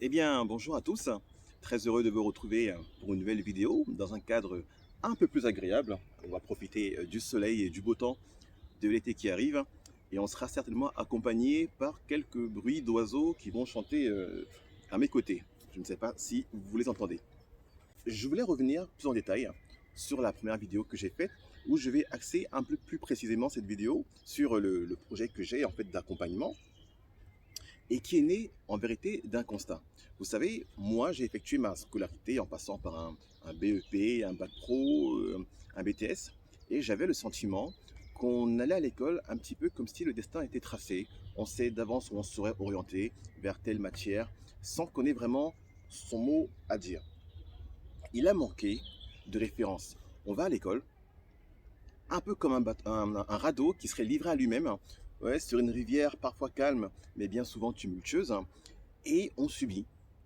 Eh bien, bonjour à tous. Très heureux de vous retrouver pour une nouvelle vidéo dans un cadre un peu plus agréable. On va profiter du soleil et du beau temps de l'été qui arrive et on sera certainement accompagné par quelques bruits d'oiseaux qui vont chanter à mes côtés. Je ne sais pas si vous les entendez. Je voulais revenir plus en détail sur la première vidéo que j'ai faite où je vais axer un peu plus précisément cette vidéo sur le projet que j'ai en fait d'accompagnement et qui est né en vérité d'un constat. Vous savez, moi j'ai effectué ma scolarité en passant par un BEP, un bac pro, un BTS, et j'avais le sentiment qu'on allait à l'école un petit peu comme si le destin était tracé. On sait d'avance où on serait orienté vers telle matière, sans qu'on ait vraiment son mot à dire. Il a manqué de référence. On va à l'école, un peu comme un radeau qui serait livré à lui-même, ouais, sur une rivière parfois calme, mais bien souvent tumultueuse, et on subit,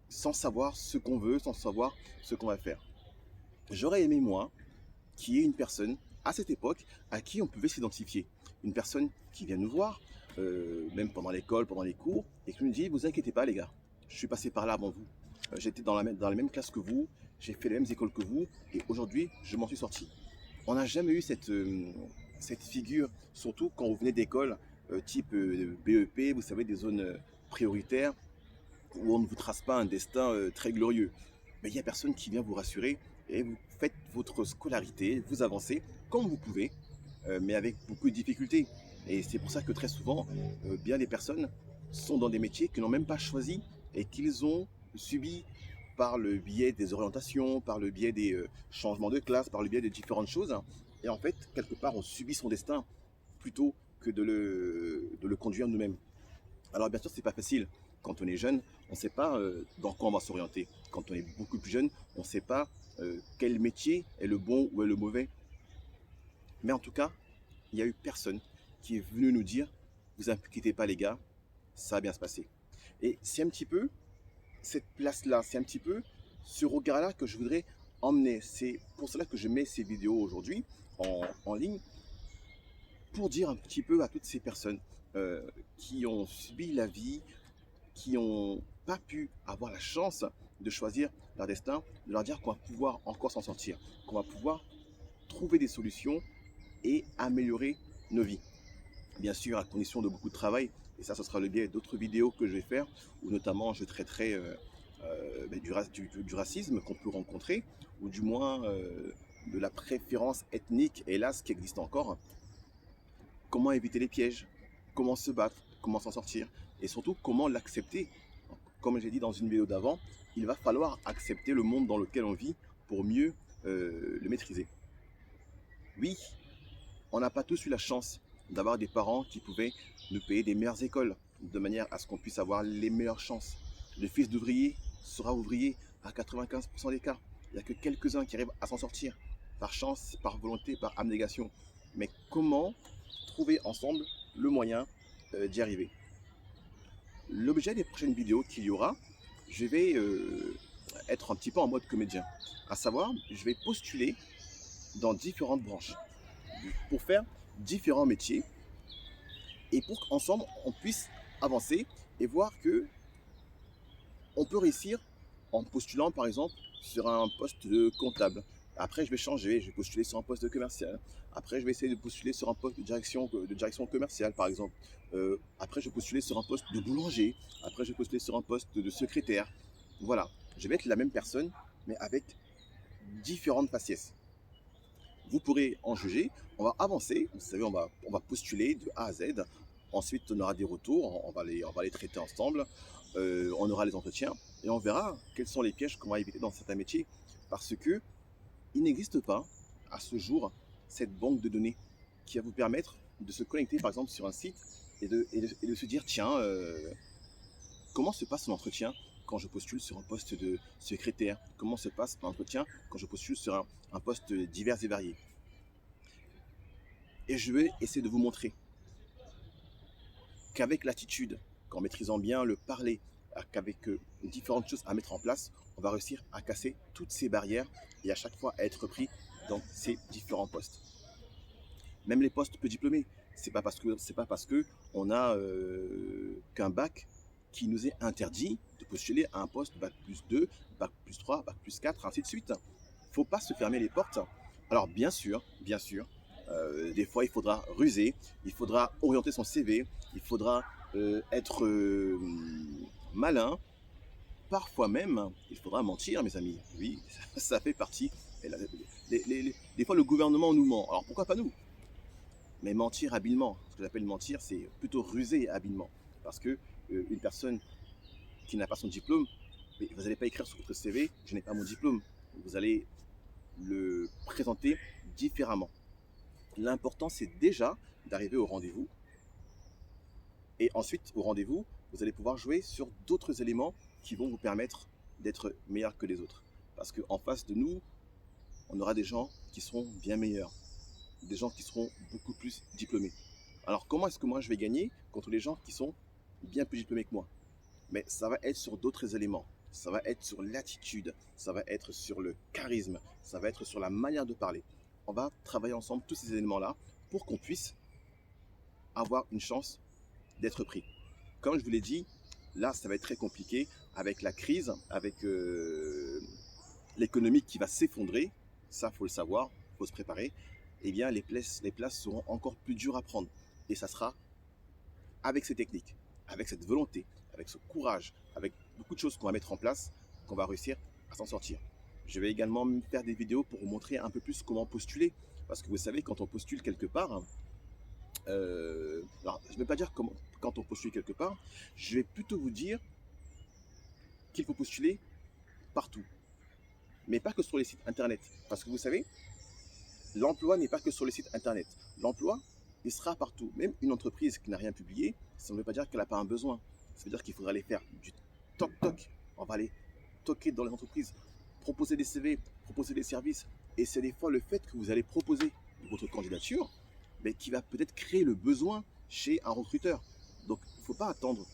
sans savoir ce qu'on veut, sans savoir ce qu'on va faire. J'aurais aimé, moi, qu'il y ait une personne, à cette époque, à qui on pouvait s'identifier. Une personne qui vient nous voir, même pendant l'école, pendant les cours, et qui nous dit, vous inquiétez pas les gars, je suis passé par là avant vous. J'étais dans la même classe que vous, j'ai fait les mêmes écoles que vous, et aujourd'hui, je m'en suis sorti. On n'a jamais eu cette figure, surtout quand vous venez d'école type BEP, vous savez, des zones prioritaires, où on ne vous trace pas un destin très glorieux. Mais il n'y a personne qui vient vous rassurer et vous faites votre scolarité, vous avancez comme vous pouvez, mais avec beaucoup de difficultés. Et c'est pour ça que très souvent, bien des personnes sont dans des métiers qu'ils n'ont même pas choisis et qu'ils ont subi par le biais des orientations, par le biais des changements de classe, par le biais de différentes choses. Et en fait, quelque part, on subit son destin plutôt que de le conduire nous-mêmes. Alors bien sûr, c'est pas facile. Quand on est jeune, on ne sait pas dans quoi on va s'orienter. Quand on est beaucoup plus jeune, on ne sait pas quel métier est le bon ou est le mauvais. Mais en tout cas, il n'y a eu personne qui est venu nous dire, vous inquiétez pas les gars, ça va bien se passer. Et c'est un petit peu cette place-là, c'est un petit peu ce regard-là que je voudrais emmener. C'est pour cela que je mets ces vidéos aujourd'hui en ligne, pour dire un petit peu à toutes ces personnes qui ont subi la vie, qui n'ont pas pu avoir la chance de choisir leur destin, de leur dire qu'on va pouvoir encore s'en sortir, qu'on va pouvoir trouver des solutions et améliorer nos vies. Bien sûr, à condition de beaucoup de travail, et ça, ce sera le biais d'autres vidéos que je vais faire, où notamment je traiterai du racisme qu'on peut rencontrer, ou du moins de la préférence ethnique, hélas, qui existe encore. Comment éviter les pièges, comment se battre, comment s'en sortir, et surtout comment l'accepter. Comme j'ai dit dans une vidéo d'avant, il va falloir accepter le monde dans lequel on vit pour mieux le maîtriser. Oui, on n'a pas tous eu la chance d'avoir des parents qui pouvaient nous payer des meilleures écoles, de manière à ce qu'on puisse avoir les meilleures chances. Le fils d'ouvrier sera ouvrier à 95% des cas. Il n'y a que quelques-uns qui arrivent à s'en sortir, par chance, par volonté, par abnégation. Mais comment trouver ensemble le moyen d'y arriver? L'objet des prochaines vidéos qu'il y aura, je vais être un petit peu en mode comédien. À savoir, je vais postuler dans différentes branches pour faire différents métiers et pour qu'ensemble on puisse avancer et voir que on peut réussir en postulant par exemple sur un poste de comptable. Après, je vais changer, je vais postuler sur un poste de commercial. Après, je vais essayer de postuler sur un poste de direction commerciale, par exemple. Après, je vais postuler sur un poste de boulanger. Après, je vais postuler sur un poste de secrétaire. Voilà, je vais être la même personne, mais avec différentes faciès. Vous pourrez en juger. On va avancer. Vous savez, on va postuler de A à Z. Ensuite, on aura des retours. On va les traiter ensemble. On aura les entretiens. Et on verra quels sont les pièges qu'on va éviter dans certains métiers. Parce que il n'existe pas, à ce jour, cette banque de données qui va vous permettre de se connecter, par exemple, sur un site et de se dire, tiens, comment se passe mon entretien quand je postule sur un poste de secrétaire? Comment se passe l'entretien quand je postule sur un poste divers et varié? Et je vais essayer de vous montrer qu'avec l'attitude, qu'en maîtrisant bien le parler, qu'avec différentes choses à mettre en place, on va réussir à casser toutes ces barrières et à chaque fois à être pris dans ces différents postes. Même les postes peu diplômés, c'est pas parce que on a qu'un bac qui nous est interdit de postuler à un poste bac+2, bac+3, bac+4, ainsi de suite. Il ne faut pas se fermer les portes. Alors bien sûr, des fois il faudra ruser, il faudra orienter son CV, il faudra être malin, parfois même, il faudra mentir, mes amis. Oui, ça fait partie. Des fois, le gouvernement nous ment. Alors pourquoi pas nous? Mais mentir habilement. Ce que j'appelle mentir, c'est plutôt ruser habilement. Parce que une personne qui n'a pas son diplôme, mais vous n'allez pas écrire sur votre CV, je n'ai pas mon diplôme. Vous allez le présenter différemment. L'important, c'est déjà d'arriver au rendez-vous. Et ensuite, au rendez-vous, vous allez pouvoir jouer sur d'autres éléments qui vont vous permettre d'être meilleur que les autres. Parce qu'en face de nous, on aura des gens qui seront bien meilleurs, des gens qui seront beaucoup plus diplômés. Alors comment est-ce que moi je vais gagner contre les gens qui sont bien plus diplômés que moi? Mais ça va être sur d'autres éléments. Ça va être sur l'attitude, ça va être sur le charisme, ça va être sur la manière de parler. On va travailler ensemble tous ces éléments-là pour qu'on puisse avoir une chance d'être pris. Comme je vous l'ai dit, là ça va être très compliqué avec la crise, avec l'économie qui va s'effondrer, ça faut le savoir, il faut se préparer. Eh bien les places seront encore plus dures à prendre. Et ça sera avec ces techniques, avec cette volonté, avec ce courage, avec beaucoup de choses qu'on va mettre en place, qu'on va réussir à s'en sortir. Je vais également faire des vidéos pour vous montrer un peu plus comment postuler. Parce que vous savez, quand on postule quelque part, alors je ne vais pas dire comment, quand on postule quelque part, je vais plutôt vous dire qu'il faut postuler partout. Mais pas que sur les sites internet. Parce que vous savez, l'emploi n'est pas que sur les sites internet. L'emploi, il sera partout. Même une entreprise qui n'a rien publié, ça ne veut pas dire qu'elle n'a pas un besoin. Ça veut dire qu'il faudra aller faire du toc-toc. On va aller toquer dans les entreprises, proposer des CV, proposer des services. Et c'est des fois le fait que vous allez proposer votre candidature, mais qui va peut-être créer le besoin chez un recruteur. Donc, il ne faut pas attendre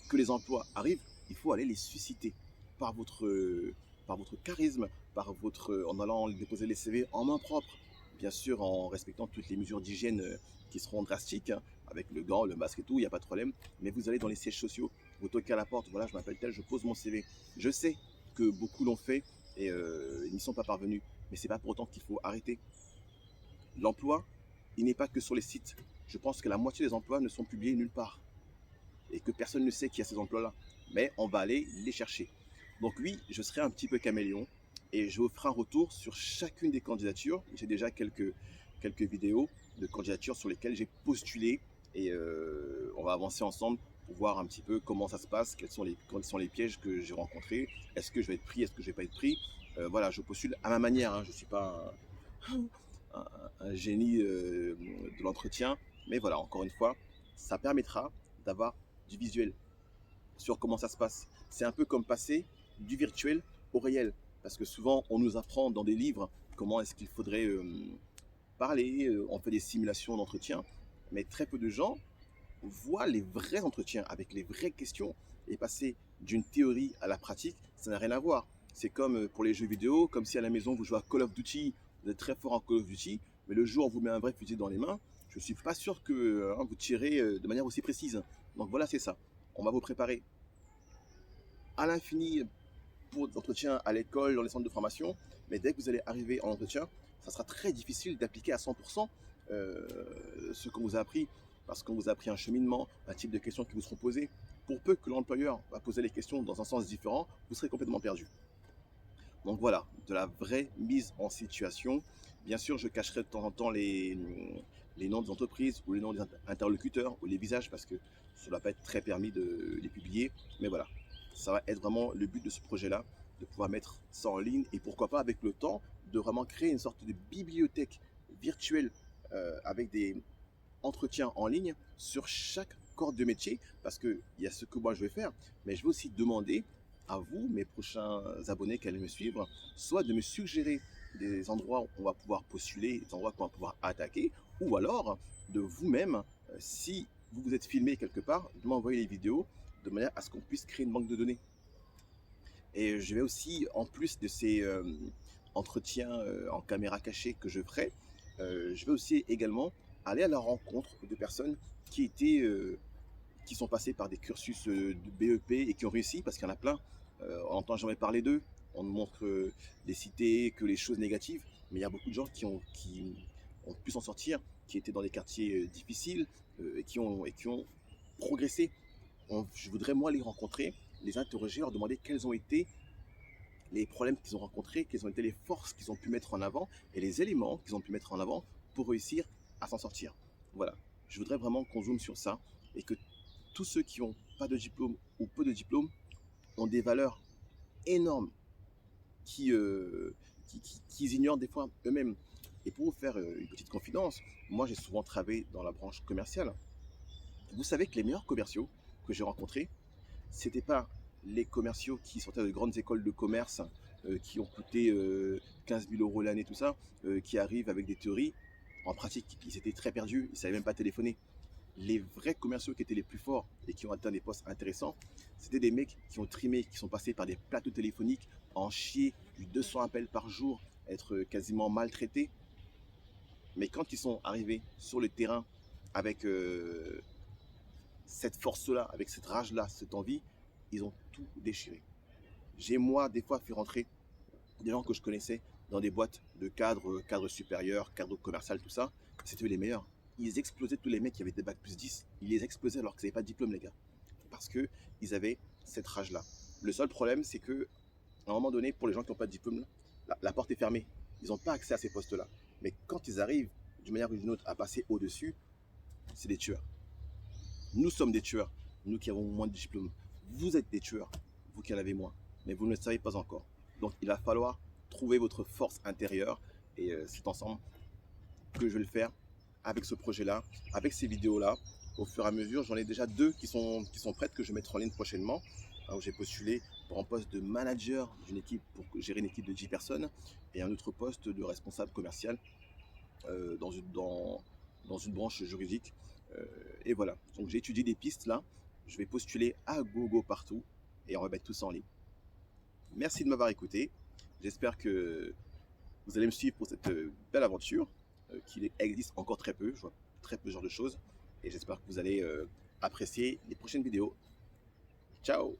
que les emplois arrivent, il faut aller les susciter par votre charisme, en allant déposer les CV en main propre, bien sûr en respectant toutes les mesures d'hygiène qui seront drastiques, hein, avec le gant, le masque et tout, il n'y a pas de problème. Mais vous allez dans les sièges sociaux, vous toquez à la porte, voilà, je m'appelle tel, je pose mon CV. Je sais que beaucoup l'ont fait et ils n'y sont pas parvenus, mais c'est pas pour autant qu'il faut arrêter. L'emploi, il n'est pas que sur les sites. Je pense que la moitié des emplois ne sont publiés nulle part et que personne ne sait qu'il y a ces emplois-là. Mais on va aller les chercher. Donc oui, je serai un petit peu caméléon et je vous ferai un retour sur chacune des candidatures. J'ai déjà quelques vidéos de candidatures sur lesquelles j'ai postulé et on va avancer ensemble pour voir un petit peu comment ça se passe, quels sont les pièges que j'ai rencontrés, est-ce que je vais être pris, est-ce que je vais pas être pris. Voilà, je postule à ma manière, hein. Je ne suis pas un génie de l'entretien, mais voilà, encore une fois, ça permettra d'avoir du visuel sur comment ça se passe. C'est un peu comme passer du virtuel au réel. Parce que souvent, on nous apprend dans des livres comment est-ce qu'il faudrait parler, on fait des simulations d'entretien, mais très peu de gens voient les vrais entretiens avec les vraies questions et passer d'une théorie à la pratique, ça n'a rien à voir. C'est comme pour les jeux vidéo, comme si à la maison vous jouez à Call of Duty, vous êtes très fort en Call of Duty, mais le jour où on vous met un vrai fusil dans les mains, je ne suis pas sûr que vous tirez de manière aussi précise. Donc voilà, c'est ça. On va vous préparer à l'infini pour des entretiens à l'école, dans les centres de formation, mais dès que vous allez arriver en entretien, ça sera très difficile d'appliquer à 100% ce qu'on vous a appris, parce qu'on vous a appris un cheminement, un type de questions qui vous seront posées. Pour peu que l'employeur va poser les questions dans un sens différent, vous serez complètement perdu. Donc voilà, de la vraie mise en situation. Bien sûr, je cacherai de temps en temps les noms des entreprises ou les noms des interlocuteurs ou les visages parce que ça ne va pas être très permis de les publier. Mais voilà, ça va être vraiment le but de ce projet-là, de pouvoir mettre ça en ligne et pourquoi pas avec le temps de vraiment créer une sorte de bibliothèque virtuelle avec des entretiens en ligne sur chaque corps de métier parce qu'il y a ce que moi je vais faire, mais je vais aussi demander à vous, mes prochains abonnés qui allez me suivre, soit de me suggérer des endroits où on va pouvoir postuler, des endroits qu'on va pouvoir attaquer, ou alors de vous-même, si vous vous êtes filmé quelque part, de m'envoyer les vidéos de manière à ce qu'on puisse créer une banque de données. Et je vais aussi, en plus de ces entretiens en caméra cachée que je ferai, je vais aussi également aller à la rencontre de personnes qui étaient qui sont passés par des cursus de BEP et qui ont réussi, parce qu'il y en a plein. On n'entend jamais parler d'eux. On nous montre des cités, que les choses négatives, mais il y a beaucoup de gens qui ont pu s'en sortir, qui étaient dans des quartiers difficiles et qui ont progressé. Je voudrais moi les rencontrer, les interroger, leur demander quels ont été les problèmes qu'ils ont rencontrés, quelles ont été les forces qu'ils ont pu mettre en avant et les éléments qu'ils ont pu mettre en avant pour réussir à s'en sortir. Voilà, je voudrais vraiment qu'on zoome sur ça et que tous ceux qui n'ont pas de diplôme ou peu de diplôme ont des valeurs énormes qu'ils ignorent des fois eux-mêmes. Et pour vous faire une petite confidence, moi j'ai souvent travaillé dans la branche commerciale. Vous savez que les meilleurs commerciaux que j'ai rencontrés, c'était pas les commerciaux qui sortaient de grandes écoles de commerce, qui ont coûté 15 000 euros l'année, tout ça, qui arrivent avec des théories. En pratique, ils étaient très perdus, ils ne savaient même pas téléphoner. Les vrais commerciaux qui étaient les plus forts et qui ont atteint des postes intéressants, c'était des mecs qui ont trimé, qui sont passés par des plateaux téléphoniques, en chier, eu 200 appels par jour, être quasiment maltraités. Mais quand ils sont arrivés sur le terrain avec cette force-là, avec cette rage-là, cette envie, ils ont tout déchiré. J'ai moi des fois fait rentrer des gens que je connaissais dans des boîtes de cadres supérieurs, cadres commerciaux, tout ça. C'était les meilleurs. Ils explosaient tous les mecs qui avaient des bacs plus 10. Ils les explosaient alors qu'ils n'avaient pas de diplôme, les gars. Parce qu'ils avaient cette rage-là. Le seul problème, c'est que à un moment donné, pour les gens qui n'ont pas de diplôme, la porte est fermée. Ils n'ont pas accès à ces postes-là. Mais quand ils arrivent, d'une manière ou d'une autre, à passer au-dessus, c'est des tueurs. Nous sommes des tueurs, nous qui avons moins de diplômes. Vous êtes des tueurs, vous qui en avez moins, mais vous ne le savez pas encore. Donc il va falloir trouver votre force intérieure et c'est ensemble que je vais le faire avec ce projet-là, avec ces vidéos-là. Au fur et à mesure, j'en ai déjà 2 qui sont prêtes que je vais mettre en ligne prochainement. Où j'ai postulé pour un poste de manager d'une équipe pour gérer une équipe de 10 personnes et un autre poste de responsable commercial dans une branche juridique. Et voilà, donc j'ai étudié des pistes là, je vais postuler à gogo partout et on va mettre tout ça en ligne. Merci de m'avoir écouté, j'espère que vous allez me suivre pour cette belle aventure qui existe encore très peu, je vois très peu de genre de choses et j'espère que vous allez apprécier les prochaines vidéos. Ciao!